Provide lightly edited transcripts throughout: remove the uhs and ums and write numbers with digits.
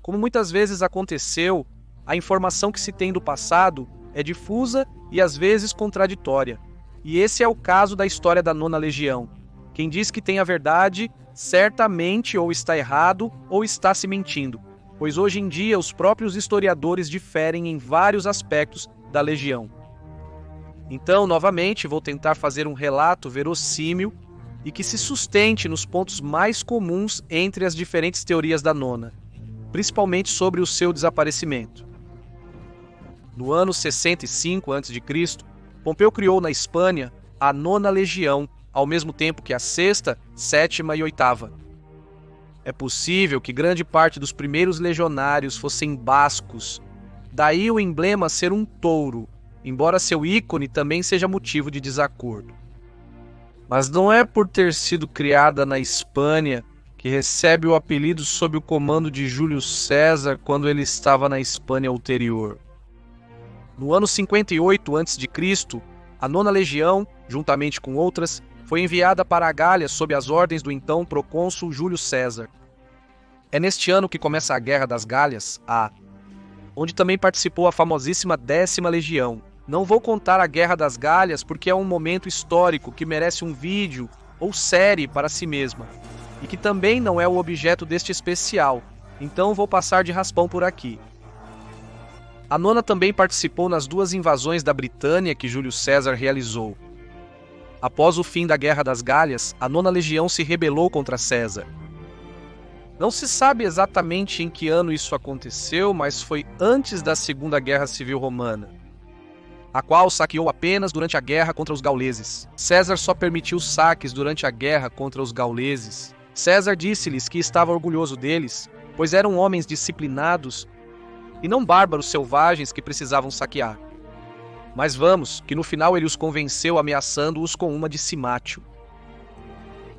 Como muitas vezes aconteceu, a informação que se tem do passado é difusa e às vezes contraditória. E esse é o caso da história da Nona Legião. Quem diz que tem a verdade, certamente ou está errado ou está se mentindo, pois hoje em dia os próprios historiadores diferem em vários aspectos da Legião. Então, novamente, vou tentar fazer um relato verossímil e que se sustente nos pontos mais comuns entre as diferentes teorias da Nona, principalmente sobre o seu desaparecimento. No ano 65 a.C., Pompeu criou na Espanha a Nona Legião, ao mesmo tempo que a Sexta, Sétima e Oitava. É possível que grande parte dos primeiros legionários fossem bascos, daí o emblema ser um touro, embora seu ícone também seja motivo de desacordo. Mas não é por ter sido criada na Espanha que recebe o apelido sob o comando de Júlio César quando ele estava na Espanha ulterior. No ano 58 a.C., a Nona Legião, juntamente com outras, foi enviada para a Gália sob as ordens do então procônsul Júlio César. É neste ano que começa a Guerra das Gálias, onde também participou a famosíssima 10ª Legião. Não vou contar a Guerra das Gálias porque é um momento histórico que merece um vídeo ou série para si mesma, e que também não é o objeto deste especial, então vou passar de raspão por aqui. A Nona também participou nas 2 invasões da Britânia que Júlio César realizou. Após o fim da Guerra das Gálias, a Nona Legião se rebelou contra César. Não se sabe exatamente em que ano isso aconteceu, mas foi antes da Segunda Guerra Civil Romana, a qual saqueou apenas durante a guerra contra os gauleses. César só permitiu saques durante a guerra contra os gauleses. César disse-lhes que estava orgulhoso deles, pois eram homens disciplinados e não bárbaros selvagens que precisavam saquear. Mas vamos, que no final ele os convenceu ameaçando-os com uma de cimácio.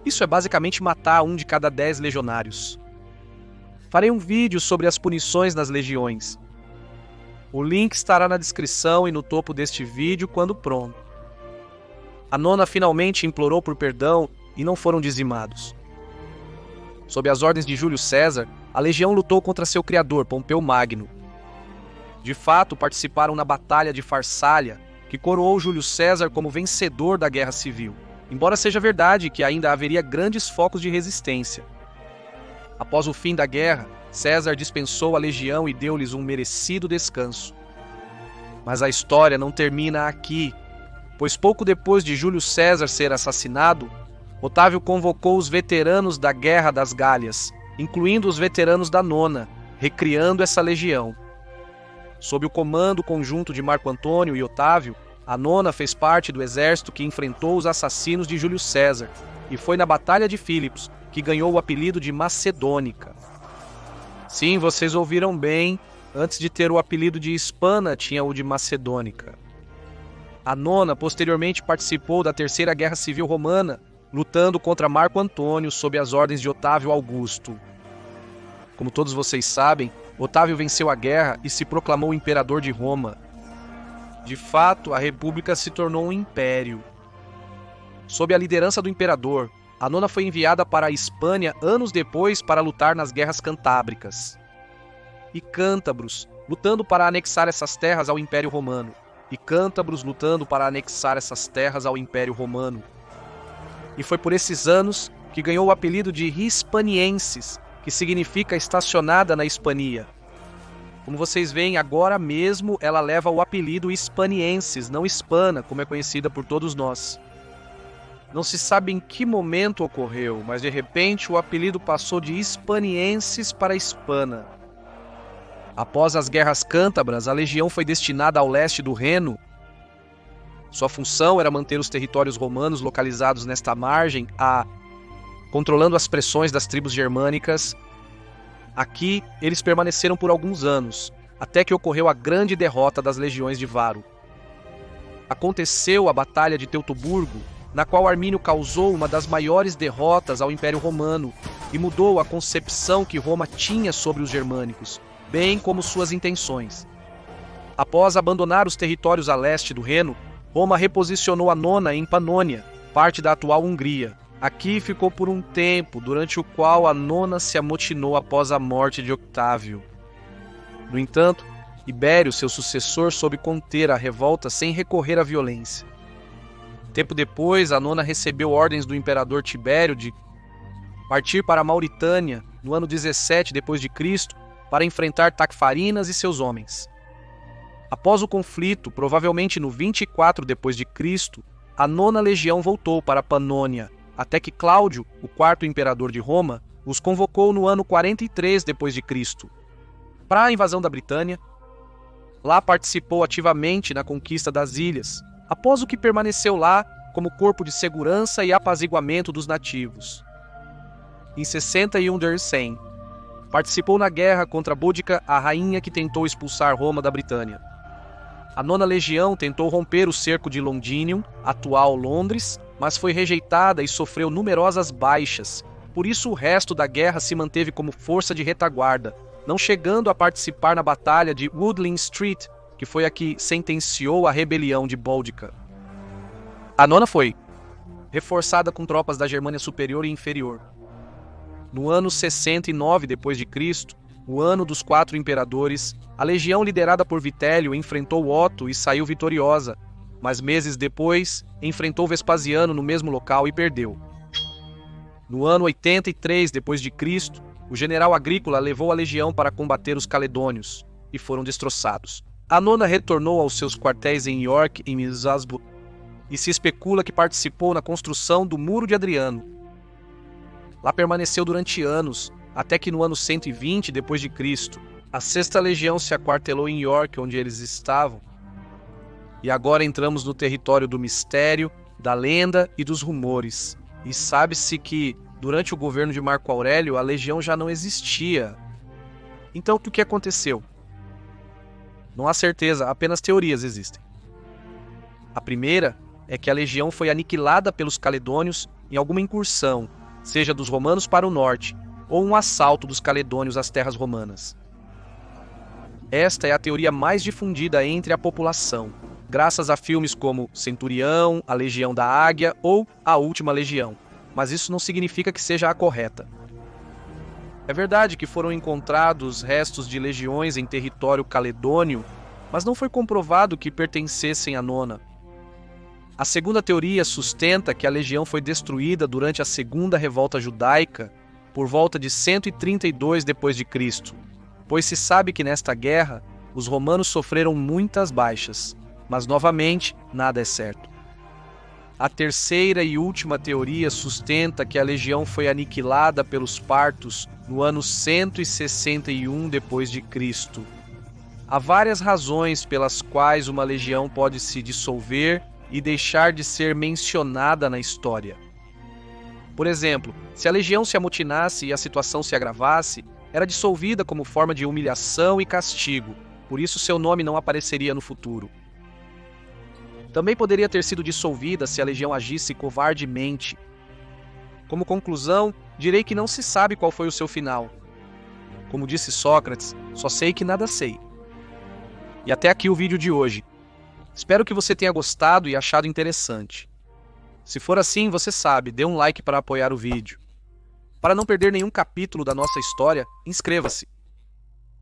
Isso é basicamente matar 1 de cada 10 legionários. Farei um vídeo sobre as punições nas legiões. O link estará na descrição e no topo deste vídeo quando pronto. A Nona finalmente implorou por perdão e não foram dizimados. Sob as ordens de Júlio César, a legião lutou contra seu criador, Pompeu Magno. De fato, participaram na Batalha de Farsália, que coroou Júlio César como vencedor da Guerra Civil, embora seja verdade que ainda haveria grandes focos de resistência. Após o fim da guerra, César dispensou a legião e deu-lhes um merecido descanso. Mas a história não termina aqui, pois pouco depois de Júlio César ser assassinado, Otávio convocou os veteranos da Guerra das Gálias, incluindo os veteranos da Nona, recriando essa legião. Sob o comando conjunto de Marco Antônio e Otávio, a Nona fez parte do exército que enfrentou os assassinos de Júlio César e foi na Batalha de Filipos que ganhou o apelido de Macedônica. Sim, vocês ouviram bem, antes de ter o apelido de Hispana, tinha o de Macedônica. A Nona posteriormente participou da Terceira Guerra Civil Romana, lutando contra Marco Antônio sob as ordens de Otávio Augusto. Como todos vocês sabem, Otávio venceu a guerra e se proclamou imperador de Roma. De fato, a república se tornou um império. Sob a liderança do imperador, a Nona foi enviada para a Hispânia anos depois para lutar nas guerras cantábricas. E cântabros, lutando para anexar essas terras ao Império Romano. E cântabros lutando para anexar essas terras ao Império Romano. E foi por esses anos que ganhou o apelido de Hispanienses, que significa estacionada na Hispania. Como vocês veem, agora mesmo ela leva o apelido Hispanienses, não Hispana, como é conhecida por todos nós. Não se sabe em que momento ocorreu, mas de repente o apelido passou de Hispanienses para Hispana. Após as guerras cântabras, a legião foi destinada ao leste do Reno. Sua função era manter os territórios romanos localizados nesta margem, controlando as pressões das tribos germânicas. Aqui, eles permaneceram por alguns anos, até que ocorreu a grande derrota das legiões de Varo. Aconteceu a Batalha de Teutoburgo, na qual Armínio causou uma das maiores derrotas ao Império Romano e mudou a concepção que Roma tinha sobre os germânicos, bem como suas intenções. Após abandonar os territórios a leste do Reno, Roma reposicionou a Nona em Panônia, parte da atual Hungria. Aqui ficou por um tempo, durante o qual a Nona se amotinou após a morte de Octávio. No entanto, Ibério, seu sucessor, soube conter a revolta sem recorrer à violência. Tempo depois, a Nona recebeu ordens do imperador Tibério de partir para a Mauritânia no ano 17 d.C. para enfrentar Tacfarinas e seus homens. Após o conflito, provavelmente no 24 d.C., a Nona Legião voltou para a Panônia, até que Cláudio, o quarto imperador de Roma, os convocou no ano 43 d.C. para a invasão da Britânia. Lá participou ativamente na conquista das ilhas, após o que permaneceu lá como corpo de segurança e apaziguamento dos nativos. Em 61 d.C., participou na guerra contra Boudica, a rainha que tentou expulsar Roma da Britânia. A Nona Legião tentou romper o cerco de Londinium, atual Londres, mas foi rejeitada e sofreu numerosas baixas. Por isso o resto da guerra se manteve como força de retaguarda, não chegando a participar na batalha de Woodley Street, que foi a que sentenciou a rebelião de Boudica. A Nona foi reforçada com tropas da Germânia Superior e Inferior. No ano 69 d.C., o ano dos 4 imperadores, a legião liderada por Vitélio enfrentou Otto e saiu vitoriosa, mas meses depois enfrentou Vespasiano no mesmo local e perdeu. No ano 83 d.C., o general Agrícola levou a legião para combater os caledônios, e foram destroçados. A Nona retornou aos seus quartéis em York e Middlesbrough, e se especula que participou na construção do Muro de Adriano. Lá permaneceu durante anos, até que no ano 120 d.C., a 6ª Legião se aquartelou em York, onde eles estavam. E agora entramos no território do mistério, da lenda e dos rumores. E sabe-se que, durante o governo de Marco Aurélio, a legião já não existia. Então, o que aconteceu? Não há certeza, apenas teorias existem. A primeira é que a legião foi aniquilada pelos caledônios em alguma incursão, seja dos romanos para o norte, ou um assalto dos caledônios às terras romanas. Esta é a teoria mais difundida entre a população, graças a filmes como Centurião, A Legião da Águia ou A Última Legião, mas isso não significa que seja a correta. É verdade que foram encontrados restos de legiões em território caledônio, mas não foi comprovado que pertencessem à Nona. A segunda teoria sustenta que a legião foi destruída durante a Segunda Revolta Judaica, por volta de 132 d.C., pois se sabe que nesta guerra os romanos sofreram muitas baixas, mas novamente nada é certo. A terceira e última teoria sustenta que a legião foi aniquilada pelos partos no ano 161 d.C. Há várias razões pelas quais uma legião pode se dissolver e deixar de ser mencionada na história. Por exemplo, se a legião se amotinasse e a situação se agravasse, era dissolvida como forma de humilhação e castigo, por isso seu nome não apareceria no futuro. Também poderia ter sido dissolvida se a legião agisse covardemente. Como conclusão, direi que não se sabe qual foi o seu final. Como disse Sócrates, só sei que nada sei. E até aqui o vídeo de hoje. Espero que você tenha gostado e achado interessante. Se for assim, você sabe, dê um like para apoiar o vídeo. Para não perder nenhum capítulo da nossa história, inscreva-se.